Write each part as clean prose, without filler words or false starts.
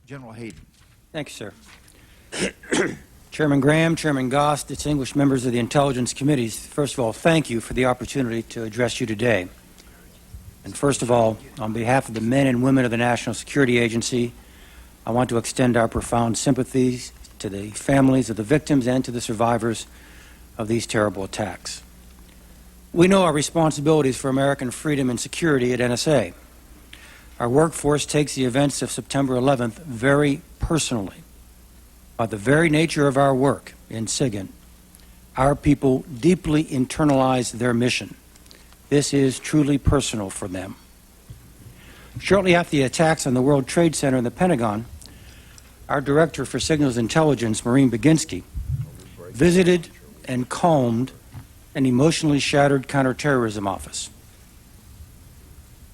General Hayden. Thank you, sir. Chairman Graham, Chairman Goss, distinguished members of the Intelligence Committees, first of all, thank you for the opportunity to address you today. And first of all, on behalf of the men and women of the National Security Agency, I want to extend our profound sympathies to the families of the victims and to the survivors of these terrible attacks. We know our responsibilities for American freedom and security at NSA. Our workforce takes the events of September 11th very personally. By the very nature of our work in SIGINT, our people deeply internalize their mission. This is truly personal for them. Shortly after the attacks on the World Trade Center and the Pentagon, our Director for Signals Intelligence, Maureen Baginski, visited and calmed an emotionally shattered counterterrorism office.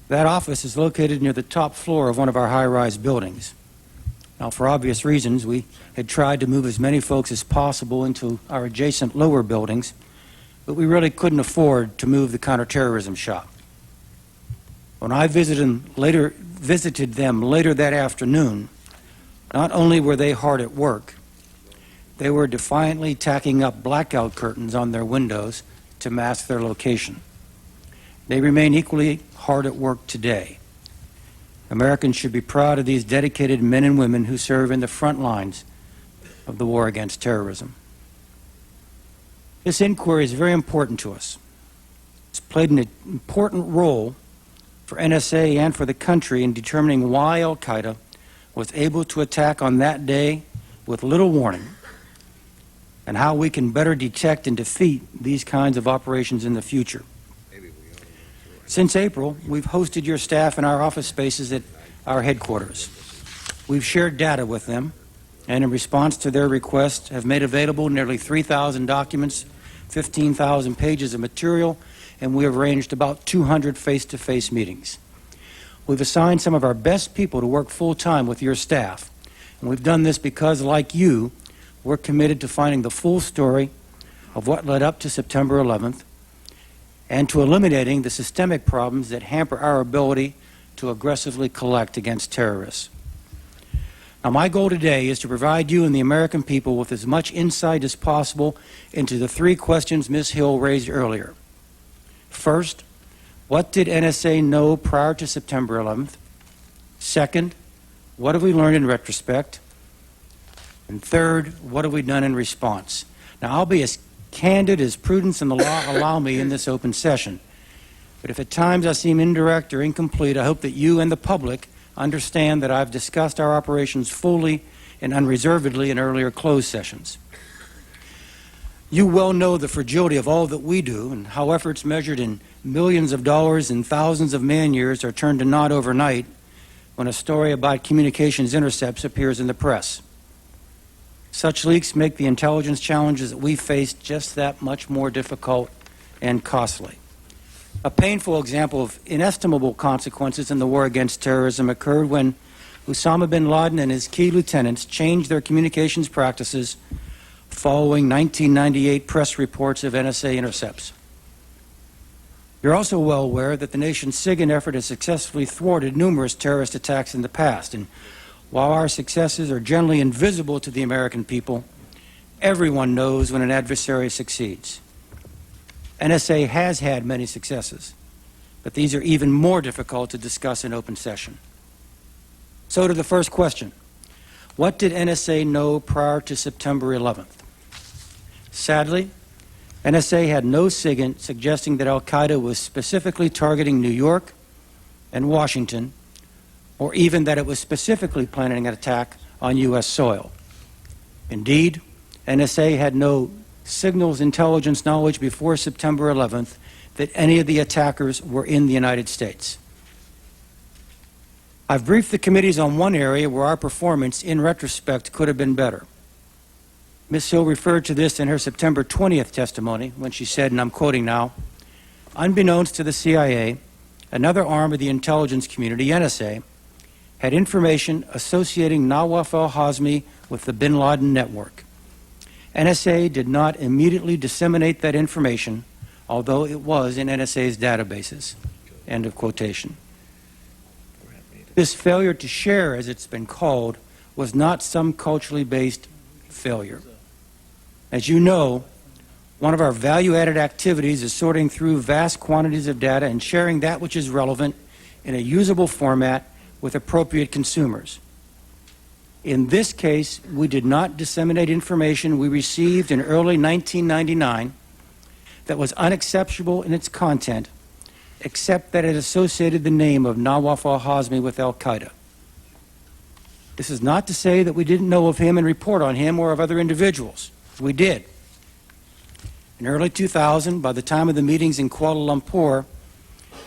That office is located near the top floor of one of our high-rise buildings. Now, for obvious reasons, we had tried to move as many folks as possible into our adjacent lower buildings, but we really couldn't afford to move the counterterrorism shop. When I visited them later that afternoon, not only were they hard at work, they were defiantly tacking up blackout curtains on their windows to mask their location. They remain equally hard at work today. Americans should be proud of these dedicated men and women who serve in the front lines of the war against terrorism. This inquiry is very important to us. It's played an important role for NSA and for the country in determining why al-Qaeda was able to attack on that day with little warning, and how we can better detect and defeat these kinds of operations in the future. Since April, we've hosted your staff in our office spaces at our headquarters. We've shared data with them, and in response to their request, have made available nearly 3,000 documents, 15,000 pages of material, and we have arranged about 200 face-to-face meetings. We've assigned some of our best people to work full-time with your staff, and we've done this because, like you, we're committed to finding the full story of what led up to September 11th and to eliminating the systemic problems that hamper our ability to aggressively collect against terrorists. Now, my goal today is to provide you and the American people with as much insight as possible into the three questions Ms. Hill raised earlier. First, what did NSA know prior to September 11th? Second, what have we learned in retrospect? And third, what have we done in response? Now, I'll be as candid as prudence and the law allow me in this open session. But if at times I seem indirect or incomplete, I hope that you and the public understand that I've discussed our operations fully and unreservedly in earlier closed sessions. You well know the fragility of all that we do and how efforts measured in millions of dollars and thousands of man-years are turned to naught overnight when a story about communications intercepts appears in the press. Such leaks make the intelligence challenges that we face just that much more difficult and costly. A painful example of inestimable consequences in the war against terrorism occurred when Osama bin Laden and his key lieutenants changed their communications practices following 1998 press reports of NSA intercepts. You're also well aware that the nation's SIGINT effort has successfully thwarted numerous terrorist attacks in the past, and while our successes are generally invisible to the American people, everyone knows when an adversary succeeds. NSA has had many successes, but these are even more difficult to discuss in open session. So to the first question. What did NSA know prior to September 11th? Sadly, NSA had no SIGINT suggesting that al-Qaeda was specifically targeting New York and Washington, or even that it was specifically planning an attack on U.S. soil. Indeed, NSA had no signals intelligence knowledge before September 11th that any of the attackers were in the United States. I've briefed the committees on one area where our performance, in retrospect, could have been better. Ms. Hill referred to this in her September 20th testimony when she said, and I'm quoting now, "Unbeknownst to the CIA, another arm of the intelligence community, NSA, had information associating Nawaf al-Hazmi with the bin Laden network. NSA did not immediately disseminate that information, although it was in NSA's databases." End of quotation. This failure to share, as it's been called, was not some culturally based failure. As you know, one of our value-added activities is sorting through vast quantities of data and sharing that which is relevant in a usable format with appropriate consumers. In this case, we did not disseminate information we received in early 1999 that was unacceptable in its content, except that it associated the name of Nawaf al-Hazmi with al-Qaeda. This is not to say that we didn't know of him and report on him or of other individuals. We did. In early 2000, by the time of the meetings in Kuala Lumpur,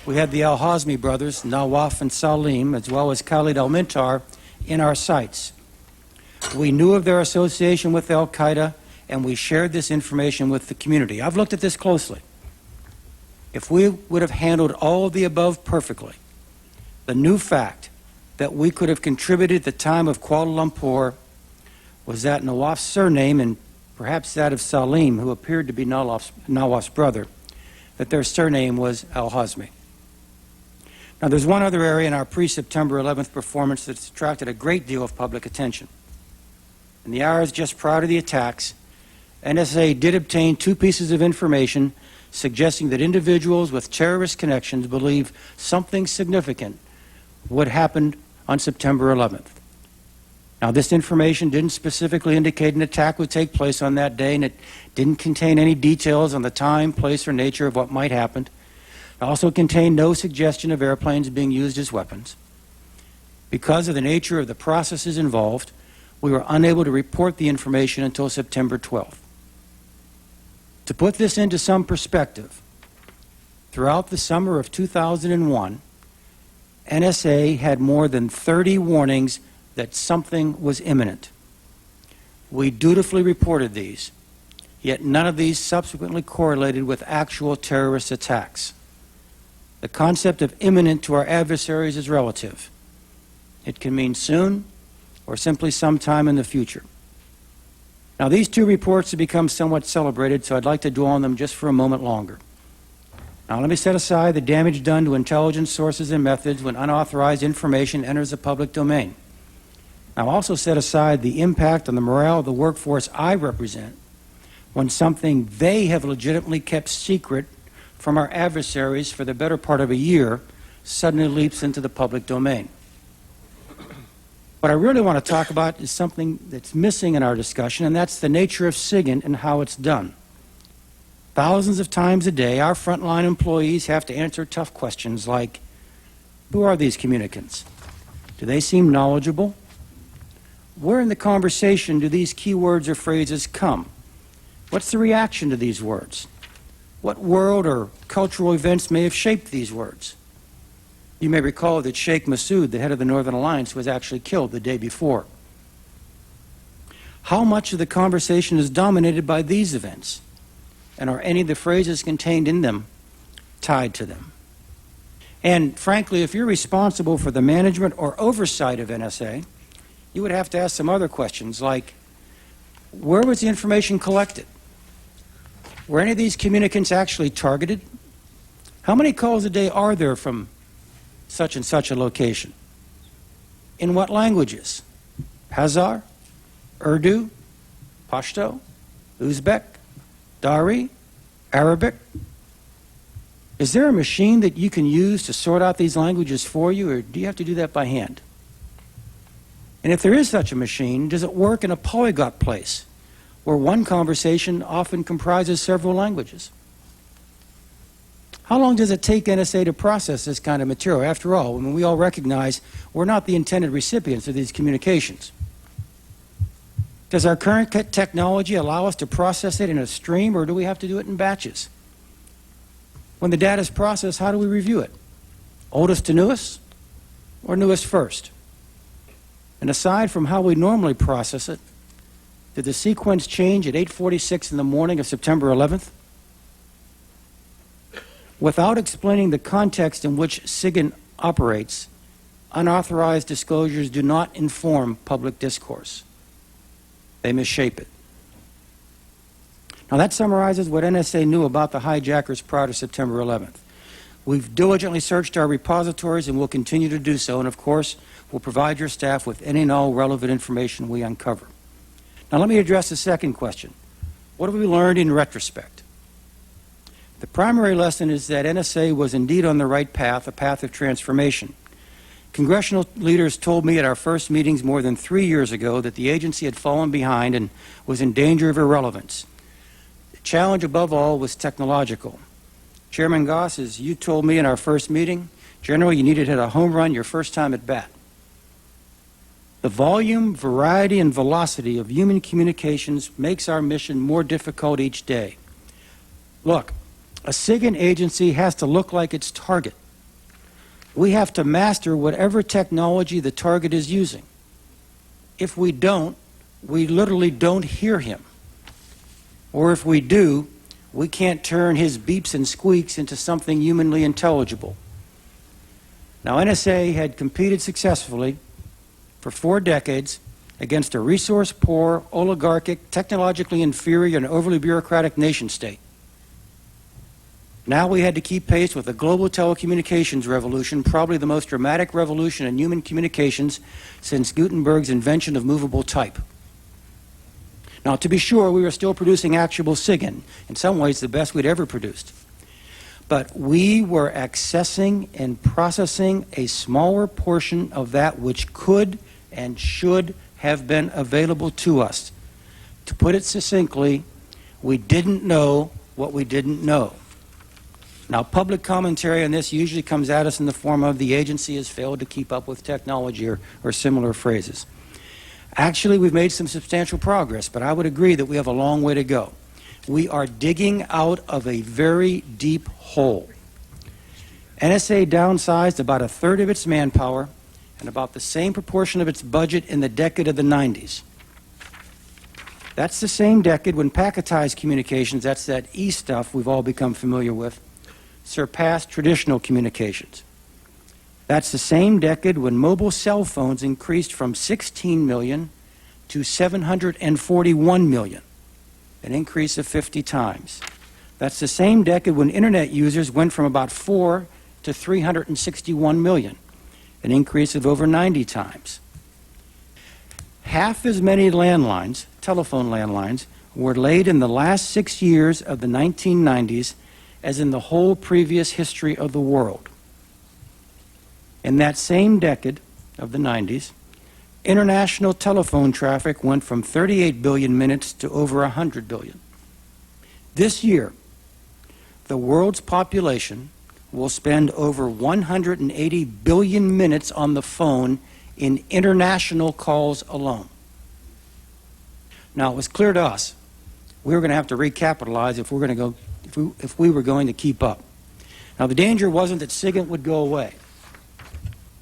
we had the al-Hazmi brothers, Nawaf and Salim, as well as Khalid al-Mihdhar, in our sights. We knew of their association with al-Qaeda, and we shared this information with the community. I've looked at this closely. If we would have handled all of the above perfectly, the new fact that we could have contributed at the time of Kuala Lumpur was that Nawaf's surname, and perhaps that of Salim, who appeared to be Nawaf's brother, that their surname was al-Hazmi. Now, there's one other area in our pre-September 11th performance that's attracted a great deal of public attention. In the hours just prior to the attacks, NSA did obtain two pieces of information suggesting that individuals with terrorist connections believe something significant would happen on September 11th. Now, this information didn't specifically indicate an attack would take place on that day, and it didn't contain any details on the time, place, or nature of what might happen. It also contained no suggestion of airplanes being used as weapons. Because of the nature of the processes involved, we were unable to report the information until September 12th. To put this into some perspective, throughout the summer of 2001, NSA had more than 30 warnings that something was imminent. We dutifully reported these, yet none of these subsequently correlated with actual terrorist attacks. The concept of imminent to our adversaries is relative. It can mean soon or simply sometime in the future. Now, these two reports have become somewhat celebrated, so I'd like to dwell on them just for a moment longer. Now, let me set aside the damage done to intelligence sources and methods when unauthorized information enters the public domain. Now, also set aside the impact on the morale of the workforce I represent when something they have legitimately kept secret from our adversaries for the better part of a year suddenly leaps into the public domain. What I really want to talk about is something that's missing in our discussion, and that's the nature of SIGINT and how it's done. Thousands of times a day, our frontline employees have to answer tough questions like, who are these communicants? Do they seem knowledgeable? Where in the conversation do these keywords or phrases come? What's the reaction to these words? What world or cultural events may have shaped these words? You may recall that Sheikh Massoud, the head of the Northern Alliance, was actually killed the day before. How much of the conversation is dominated by these events? And are any of the phrases contained in them tied to them? And frankly, if you're responsible for the management or oversight of NSA, you would have to ask some other questions like, where was the information collected? Were any of these communicants actually targeted? How many calls a day are there from such and such a location? In what languages? Hazar, Urdu, Pashto, Uzbek, Dari, Arabic? Is there a machine that you can use to sort out these languages for you, or do you have to do that by hand? And if there is such a machine, does it work in a polyglot place, where one conversation often comprises several languages? How long does it take NSA to process this kind of material? After all, we all recognize we're not the intended recipients of these communications. Does our current technology allow us to process it in a stream, or do we have to do it in batches? When the data is processed, how do we review it? Oldest to newest, or newest first? And aside from how we normally process it, did the sequence change at 8:46 in the morning of September 11th? Without explaining the context in which SIGINT operates, unauthorized disclosures do not inform public discourse. They misshape it. Now, that summarizes what NSA knew about the hijackers prior to September 11th. We've diligently searched our repositories and will continue to do so, and of course, will provide your staff with any and all relevant information we uncover. Now let me address the second question. What have we learned in retrospect? The primary lesson is that NSA was indeed on the right path, a path of transformation. Congressional leaders told me at our first meetings more than 3 years ago that the agency had fallen behind and was in danger of irrelevance. The challenge above all was technological. Chairman Goss, as you told me in our first meeting, General, you needed to hit a home run your first time at bat. The volume, variety, and velocity of human communications makes our mission more difficult each day. Look, a SIGINT agency has to look like its target. We have to master whatever technology the target is using. If we don't, we literally don't hear him. Or if we do, we can't turn his beeps and squeaks into something humanly intelligible. Now, NSA had competed successfully for 4 decades against a resource-poor, oligarchic, technologically inferior, and overly bureaucratic nation-state. Now we had to keep pace with the global telecommunications revolution, probably the most dramatic revolution in human communications since Gutenberg's invention of movable type. Now, to be sure, we were still producing actual SIGINT, in some ways the best we'd ever produced. But we were accessing and processing a smaller portion of that which could and should have been available to us. To put it succinctly, we didn't know what we didn't know. Now, public commentary on this usually comes at us in the form of the agency has failed to keep up with technology or similar phrases. Actually, we've made some substantial progress, but I would agree that we have a long way to go. We are digging out of a very deep hole. NSA downsized about 1/3 of its manpower and about the same proportion of its budget in the decade of the 90s. That's the same decade when packetized communications, that's that E stuff we've all become familiar with, surpassed traditional communications. That's the same decade when mobile cell phones increased from 16 million to 741 million, an increase of 50 times. That's the same decade when internet users went from about 4 to 361 million, an increase of over 90 times. Half as many landlines, telephone landlines, were laid in the last 6 years of the 1990s as in the whole previous history of the world. In that same decade of the 90s, international telephone traffic went from 38 billion minutes to over 100 billion. This year, the world's population will spend over 180 billion minutes on the phone in international calls alone. Now, it was clear to us we were going to have to recapitalize if we were going to keep up. Now, the danger wasn't that SIGINT would go away.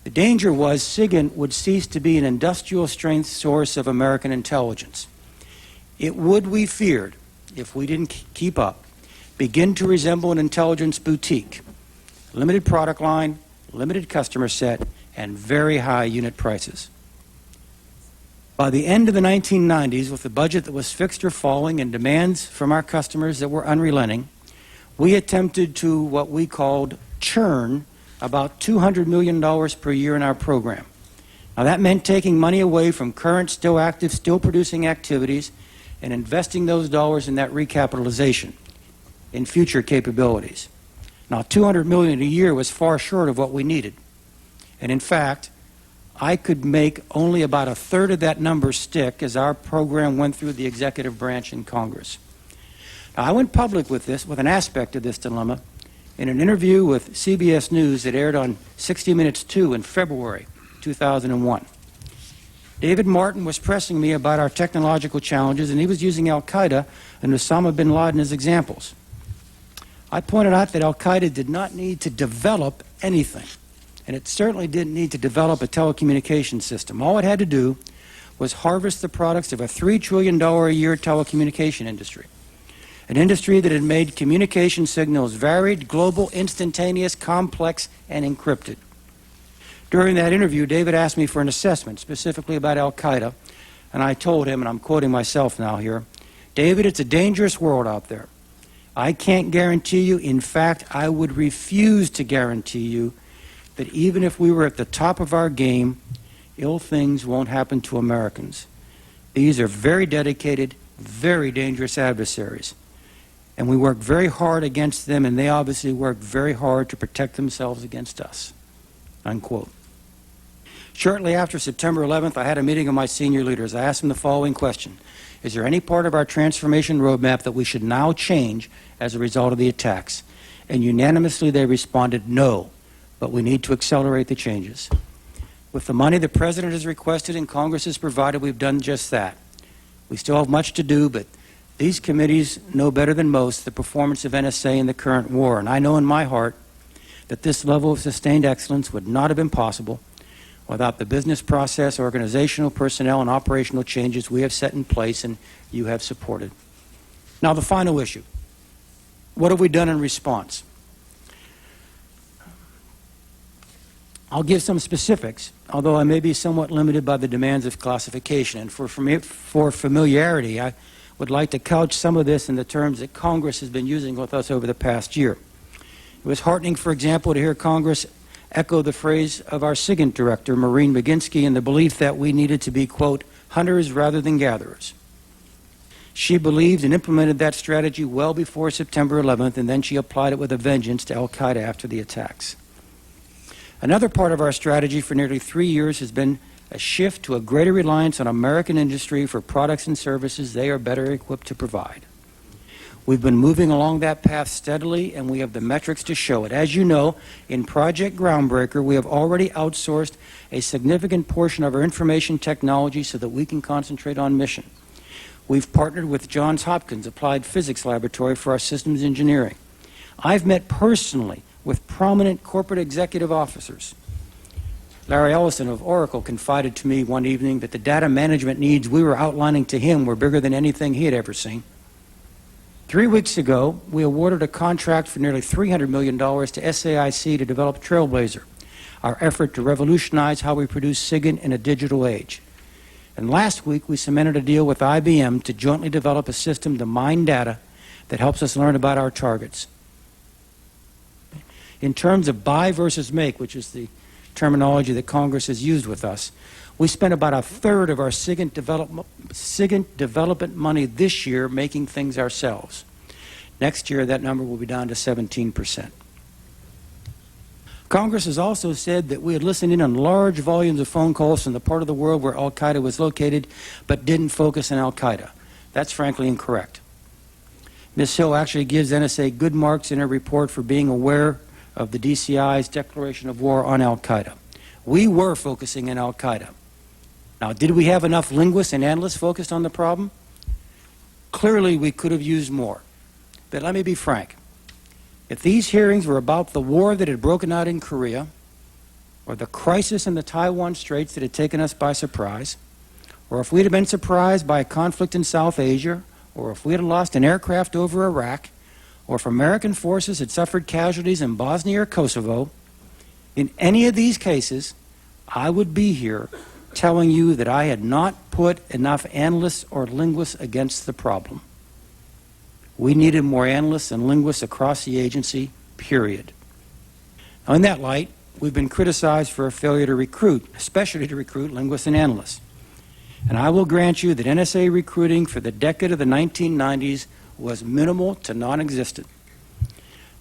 The danger was SIGINT would cease to be an industrial strength source of American intelligence. It would, we feared, if we didn't keep up, begin to resemble an intelligence boutique. Limited product line, limited customer set, and very high unit prices. By the end of the 1990s, with a budget that was fixed or falling and demands from our customers that were unrelenting, we attempted to what we called churn about $200 million per year in our program. Now that meant taking money away from current, still active, still producing activities and investing those dollars in that recapitalization, in future capabilities. Now $200 million a year was far short of what we needed. And in fact, I could make only about 1/3 of that number stick as our program went through the executive branch in Congress. Now, I went public with this, with an aspect of this dilemma, in an interview with CBS News that aired on 60 Minutes 2 in February 2001. David Martin was pressing me about our technological challenges, and he was using al-Qaeda and Osama bin Laden as examples. I pointed out that al-Qaeda did not need to develop anything, and it certainly didn't need to develop a telecommunications system. All it had to do was harvest the products of a $3 trillion a year telecommunication industry, an industry that had made communication signals varied, global, instantaneous, complex, and encrypted. During that interview, David asked me for an assessment, specifically about al-Qaeda, and I told him, and I'm quoting myself now here, David, it's a dangerous world out there. I can't guarantee you, in fact, I would refuse to guarantee you that even if we were at the top of our game, ill things won't happen to Americans. These are very dedicated, very dangerous adversaries. And we work very hard against them, and they obviously work very hard to protect themselves against us." Unquote. Shortly after September 11th, I had a meeting of my senior leaders. I asked them the following question: is there any part of our transformation roadmap that we should now change as a result of the attacks? And unanimously they responded, no, but we need to accelerate the changes. With the money the President has requested and Congress has provided, we've done just that. We still have much to do, but these committees know better than most the performance of NSA in the current war, and I know in my heart that this level of sustained excellence would not have been possible without the business process, organizational, personnel, and operational changes we have set in place and you have supported. Now, the final issue. What have we done in response? I'll give some specifics, although I may be somewhat limited by the demands of classification. And for familiarity, I would like to couch some of this in the terms that Congress has been using with us over the past year. It was heartening, for example, to hear Congress echo the phrase of our SIGINT director, Maureen McGinsky, in the belief that we needed to be, quote, hunters rather than gatherers. She believed and implemented that strategy well before September 11th, and then she applied it with a vengeance to al-Qaeda after the attacks. Another part of our strategy for nearly 3 years has been a shift to a greater reliance on American industry for products and services they are better equipped to provide. We've been moving along that path steadily, and we have the metrics to show it. As you know, in Project Groundbreaker, we have already outsourced a significant portion of our information technology so that we can concentrate on mission. We've partnered with Johns Hopkins Applied Physics Laboratory for our systems engineering. I've met personally with prominent corporate executive officers. Larry Ellison of Oracle confided to me one evening that the data management needs we were outlining to him were bigger than anything he had ever seen. 3 weeks ago, we awarded a contract for nearly $300 million to SAIC to develop Trailblazer, our effort to revolutionize how we produce SIGINT in a digital age. And last week, we cemented a deal with IBM to jointly develop a system to mine data that helps us learn about our targets. In terms of buy versus make, which is the terminology that Congress has used with us, we spent about a third of our SIGINT development money this year making things ourselves. Next year, that number will be down to 17%. Congress has also said that we had listened in on large volumes of phone calls from the part of the world where al-Qaeda was located, but didn't focus on al-Qaeda. That's frankly incorrect. Ms. Hill actually gives NSA good marks in her report for being aware of the DCI's declaration of war on al-Qaeda. We were focusing on al-Qaeda. Now, did we have enough linguists and analysts focused on the problem? Clearly, we could have used more. But let me be frank. If these hearings were about the war that had broken out in Korea, or the crisis in the Taiwan Straits that had taken us by surprise, or if we'd have been surprised by a conflict in South Asia, or if we had lost an aircraft over Iraq, or if American forces had suffered casualties in Bosnia or Kosovo, in any of these cases, I would be here telling you that I had not put enough analysts or linguists against the problem. We needed more analysts and linguists across the agency, period. Now, in that light, we've been criticized for a failure to recruit, especially to recruit linguists and analysts. And I will grant you that NSA recruiting for the decade of the 1990s was minimal to non-existent.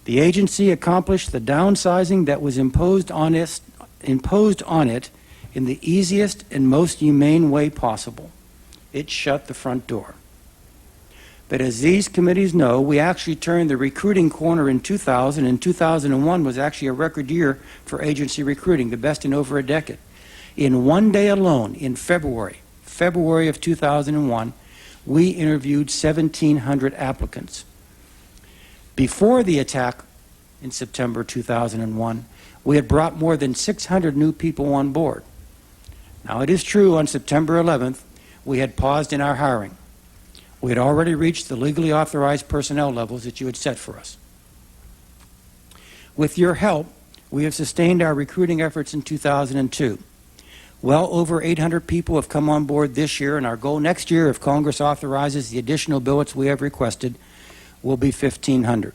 The agency accomplished the downsizing that was imposed on it in the easiest and most humane way possible. It shut the front door. But as these committees know, we actually turned the recruiting corner in 2000, and 2001 was actually a record year for agency recruiting, the best in over a decade. In one day alone, in February of 2001, we interviewed 1,700 applicants. Before the attack in September 2001, we had brought more than 600 new people on board. Now, it is true on September 11th, we had paused in our hiring. We had already reached the legally authorized personnel levels that you had set for us. With your help, we have sustained our recruiting efforts in 2002. Well over 800 people have come on board this year, and our goal next year, if Congress authorizes the additional billets we have requested, will be 1,500. In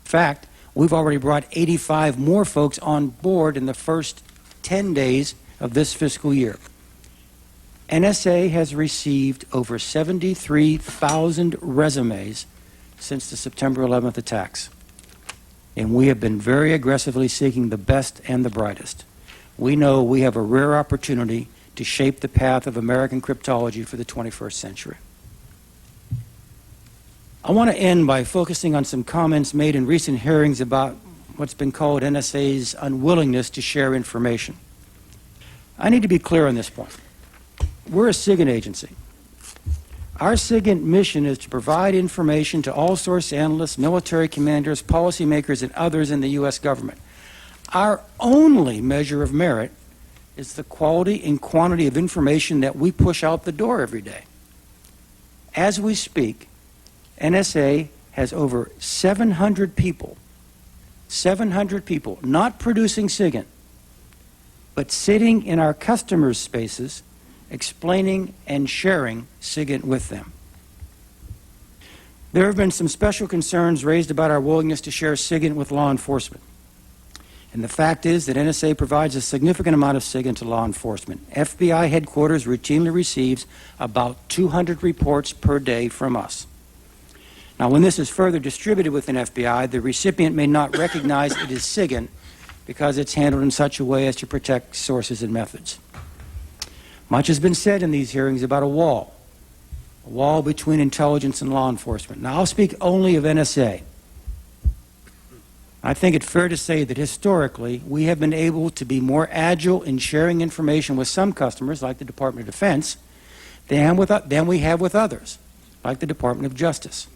fact, we've already brought 85 more folks on board in the first 10 days of this fiscal year, NSA has received over 73,000 resumes since the September 11th attacks. And we have been very aggressively seeking the best and the brightest. We know we have a rare opportunity to shape the path of American cryptology for the 21st century. I want to end by focusing on some comments made in recent hearings about what's been called NSA's unwillingness to share information. I need to be clear on this point. We're a SIGINT agency. Our SIGINT mission is to provide information to all source analysts, military commanders, policymakers, and others in the U.S. government. Our only measure of merit is the quality and quantity of information that we push out the door every day. As we speak, NSA has over 700 people, not producing SIGINT, but sitting in our customers' spaces, explaining and sharing SIGINT with them. There have been some special concerns raised about our willingness to share SIGINT with law enforcement. And the fact is that NSA provides a significant amount of SIGINT to law enforcement. FBI headquarters routinely receives about 200 reports per day from us. Now, when this is further distributed within FBI, the recipient may not recognize it is SIGINT because it's handled in such a way as to protect sources and methods. Much has been said in these hearings about a wall between intelligence and law enforcement. Now, I'll speak only of NSA. I think it's fair to say that historically, we have been able to be more agile in sharing information with some customers, like the Department of Defense, than we have with others, like the Department of Justice.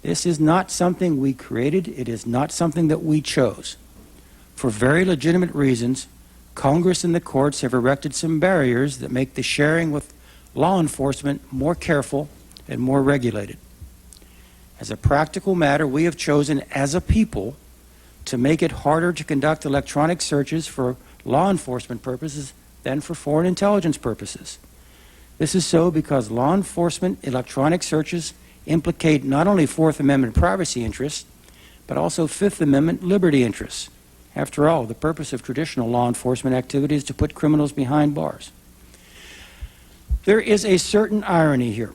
This is not something we created. It is not something that we chose. For very legitimate reasons, Congress and the courts have erected some barriers that make the sharing with law enforcement more careful and more regulated. As a practical matter, we have chosen as a people to make it harder to conduct electronic searches for law enforcement purposes than for foreign intelligence purposes. This is so because law enforcement electronic searches implicate not only Fourth Amendment privacy interests, but also Fifth Amendment liberty interests. After all, the purpose of traditional law enforcement activity is to put criminals behind bars. There is a certain irony here.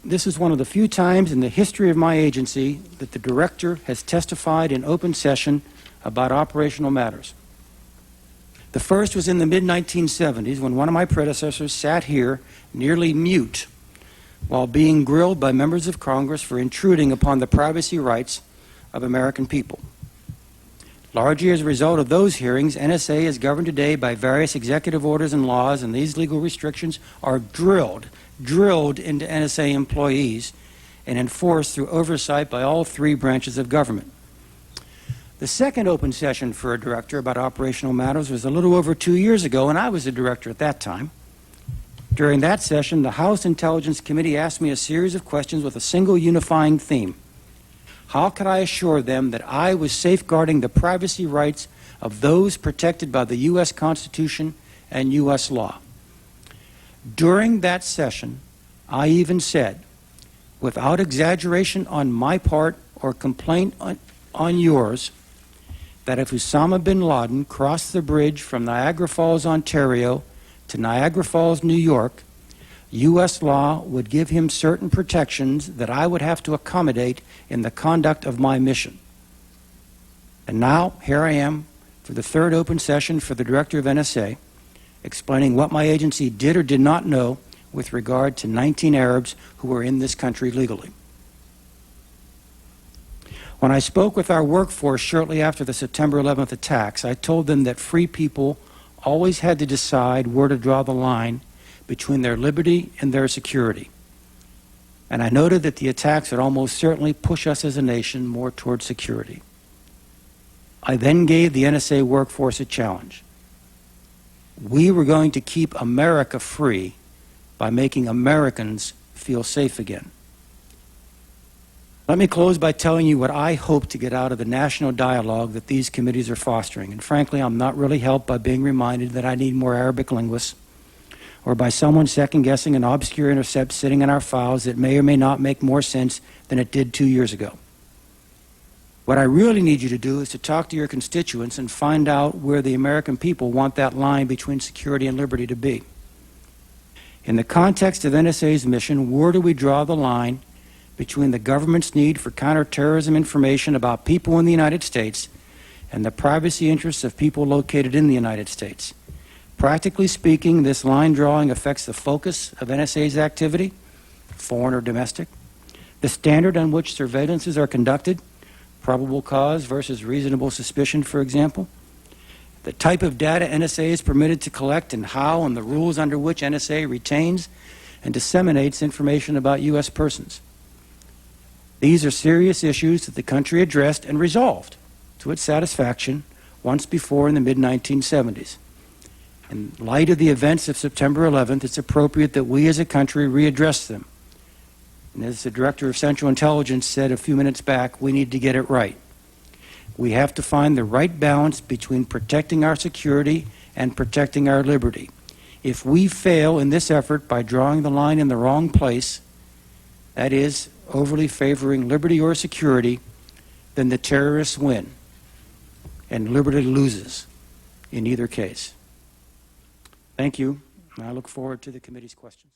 This is one of the few times in the history of my agency that the director has testified in open session about operational matters. The first was in the mid-1970s when one of my predecessors sat here nearly mute while being grilled by members of Congress for intruding upon the privacy rights of American people. Largely as a result of those hearings, NSA is governed today by various executive orders and laws, and these legal restrictions are drilled into NSA employees and enforced through oversight by all three branches of government. The second open session for a director about operational matters was a little over 2 years ago, and I was the director at that time. During that session, the House Intelligence Committee asked me a series of questions with a single unifying theme. How could I assure them that I was safeguarding the privacy rights of those protected by the U.S. Constitution and U.S. law? During that session, I even said, without exaggeration on my part or complaint on yours, that if Osama bin Laden crossed the bridge from Niagara Falls, Ontario to Niagara Falls, New York, U.S. law would give him certain protections that I would have to accommodate in the conduct of my mission. And now, here I am for the third open session for the director of NSA, explaining what my agency did or did not know with regard to 19 Arabs who were in this country legally. When I spoke with our workforce shortly after the September 11th attacks, I told them that free people always had to decide where to draw the line between their liberty and their security. And I noted that the attacks would almost certainly push us as a nation more toward security. I then gave the NSA workforce a challenge. We were going to keep America free by making Americans feel safe again. Let me close by telling you what I hope to get out of the national dialogue that these committees are fostering. And frankly, I'm not really helped by being reminded that I need more Arabic linguists, or by someone second-guessing an obscure intercept sitting in our files that may or may not make more sense than it did 2 years ago. What I really need you to do is to talk to your constituents and find out where the American people want that line between security and liberty to be. In the context of NSA's mission, where do we draw the line between the government's need for counterterrorism information about people in the United States and the privacy interests of people located in the United States? Practically speaking, this line drawing affects the focus of NSA's activity, foreign or domestic, the standard on which surveillances are conducted, probable cause versus reasonable suspicion, for example, the type of data NSA is permitted to collect and how, and the rules under which NSA retains and disseminates information about U.S. persons. These are serious issues that the country addressed and resolved to its satisfaction once before in the mid-1970s. In light of the events of September 11th, it's appropriate that we as a country readdress them. And as the Director of Central Intelligence said a few minutes back, we need to get it right. We have to find the right balance between protecting our security and protecting our liberty. If we fail in this effort by drawing the line in the wrong place, that is, overly favoring liberty or security, then the terrorists win, and liberty loses in either case. Thank you, and I look forward to the committee's questions.